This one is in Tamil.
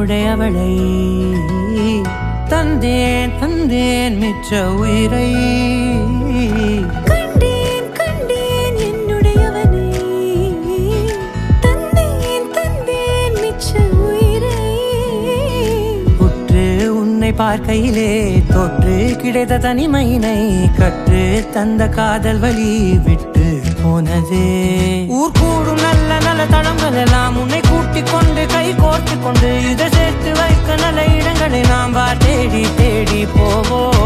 என்னுடையவளை தந்தேன் தந்தேன் மிச்ச உயிரை கண்டேன் கண்டேன் என்னுடையவனை தந்தேன் தந்தேன் மிச்ச உயிரை உற்று உன்னை பார்க்கையிலே தொற்று கிடைத்த தனிமையினை கற்று தந்த காதல் வழி விட்டு போனதே ஊர் கூடும் நல்ல நல்ல தளங்கள் எல்லாம் உன்னை கூட்டிக் கொண்டு கை கோர்த்து கொண்டு இதை சேர்த்து வைக்க நல்ல இடங்களை நாம் தேடி தேடி போவோம்